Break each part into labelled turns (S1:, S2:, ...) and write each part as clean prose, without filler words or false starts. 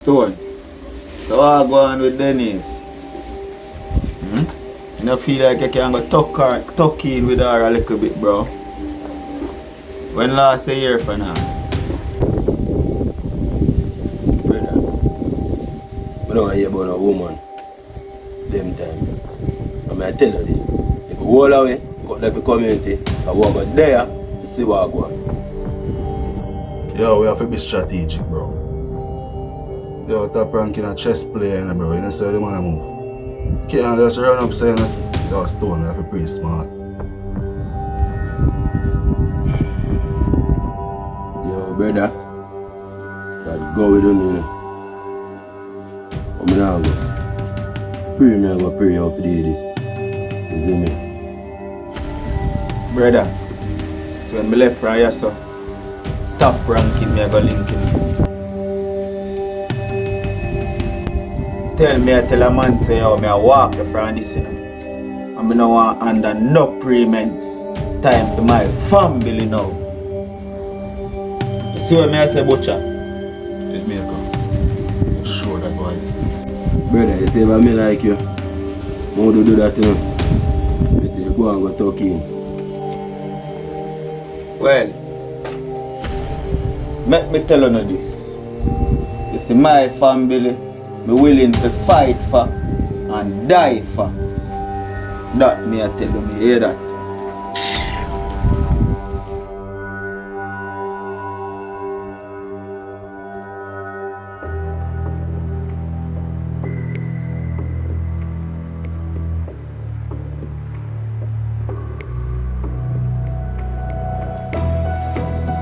S1: Stone. So I go on with Denise. You don't feel like you can go tuck in with her a little bit, bro? When last a year for now?
S2: Brother, I don't hear about a woman. Them time. I tell you this. If you roll away, cut left the community, I walk out there to see what I go on.
S3: Yo, we have to be strategic, bro. Yo, top ranking a chess player, bro. You know, so the man move. Can't just run up saying, yo, Stone, we have to be pretty smart.
S2: Yo, brother, that go with you, you know. I'm gonna go. Pray me, I go pray out for this. You see me?
S1: Brother, so when I left from here, so top ranking, me I go link him. Tell me, I tell a man say, yo, me I walk the front this, you know. And I don't want under no payments. Time for my family now. You see what I say, Butcher?
S3: Let me go. Show that voice.
S2: Brother, you say about me like you. Won't do that, you know. But you go and go talk in.
S1: Well, let me tell you this. You see, my family, me willing to fight for and die for. That me I tell you, me hear that.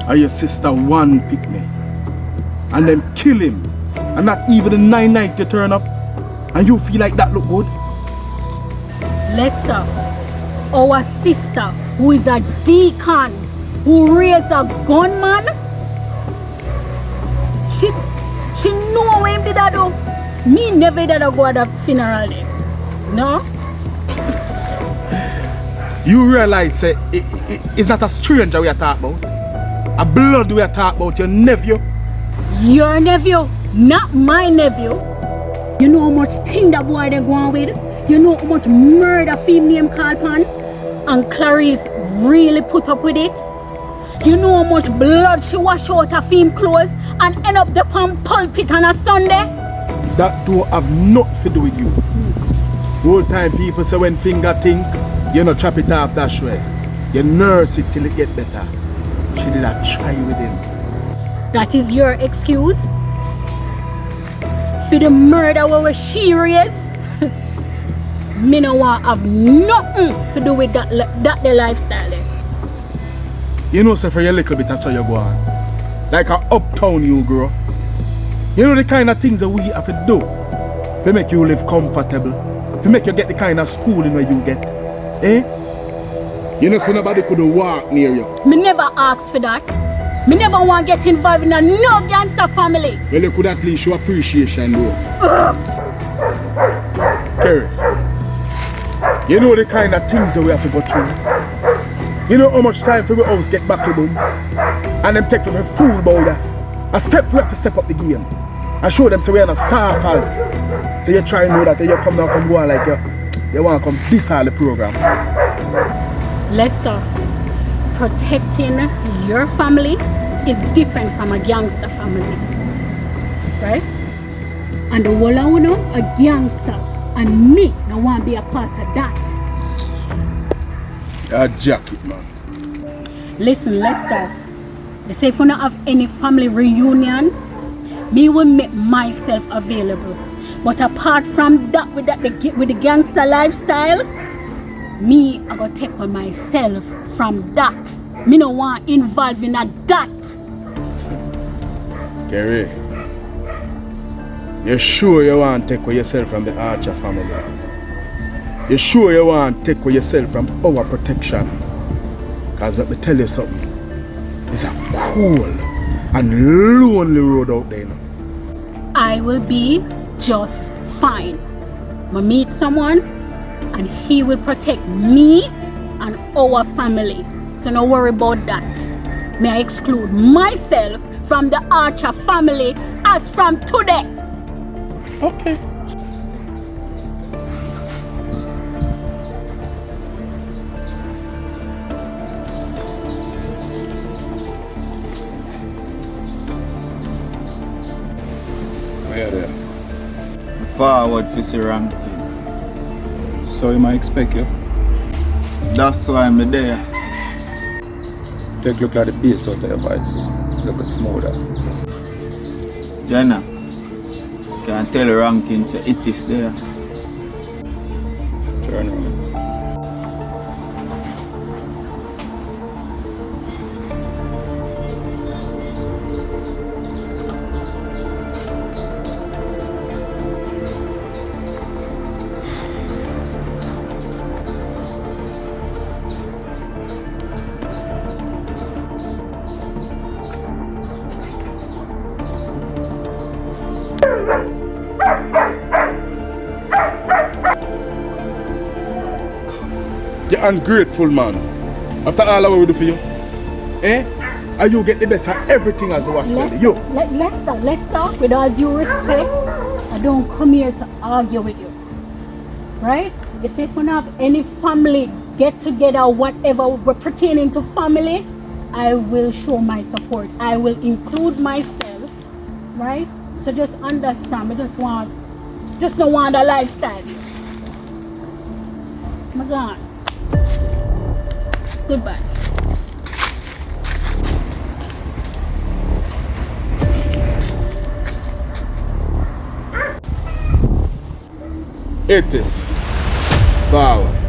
S4: And your sister one pick me. And them kill him. And not even the 990 turn up. And you feel like that look good?
S5: Lester, our sister, who is a deacon, who raised a gunman, she know him did that do. Me never did go at the funeral day. No?
S4: You realize it's not a stranger we are talking about. A blood we are talking about, your nephew.
S5: Your nephew, not my nephew. You know how much thing that boy they go on with? You know how much murder film name called pan? And Clarice really put up with it? You know how much blood she wash out her film clothes and end up the pan pulpit on a Sunday?
S4: That don't have nothing to do with you. Whole time people say when finger think, you know chop it off that shred. You nurse it till it get better. She did a try with him.
S5: That is your excuse? For the murder where she raised? Me no want have nothing to do with that the lifestyle.
S4: You know, say for your little bit that's how you go on. Like a uptown you girl. You know the kind of things that we have to do to make you live comfortable. To make you get the kind of schooling where you get. Eh? You know so nobody could walk near you.
S5: Me never asked for that. Me never want to get involved in a no gangster family.
S4: Well, you could at least show appreciation though. Kerry, you know the kind of things that we have to go through. You know how much time for we house get back to them and them take for a fool boulder. A step we have to step up the game and show them so we are not soft as. So you try to know that you come now come go on like you want to come this all the program.
S5: Lester, protecting your family is different from a gangster family, right? And the whole of you a gangster, and me, I want to be a part of that.
S4: A jacket, man.
S5: Listen, Lester, they say if you don't have any family reunion, me will make myself available. But apart from that, with the gangster lifestyle, me, I gotta take on myself from that. Me no want involved in that.
S4: Kerry, you sure you want to take away yourself from the Archer family? You sure you want to take away yourself from our protection? Because let me tell you something. It's a cool and lonely road out there now.
S5: I will be just fine. I meet someone and he will protect me and our family. So no worry about that. May I exclude myself from the Archer family as from today.
S4: Okay. Where there?
S1: Forward for the ranking.
S4: So you might expect you.
S1: That's why I'm there.
S4: Take a look at the base out of your voice. Look smoother.
S1: Jenna, can tell the ranking say it is there.
S4: Turn around. You're ungrateful, man. After all I will do for you. Eh? And you get the best of everything as a watch lady. You.
S5: Let's talk with all due respect. I don't come here to argue with you. Right? You say if we don't have any family get together, whatever pertaining to family, I will show my support. I will include myself. Right? So just understand. I just don't want a lifestyle. My God. Goodbye.
S4: It is. Forward.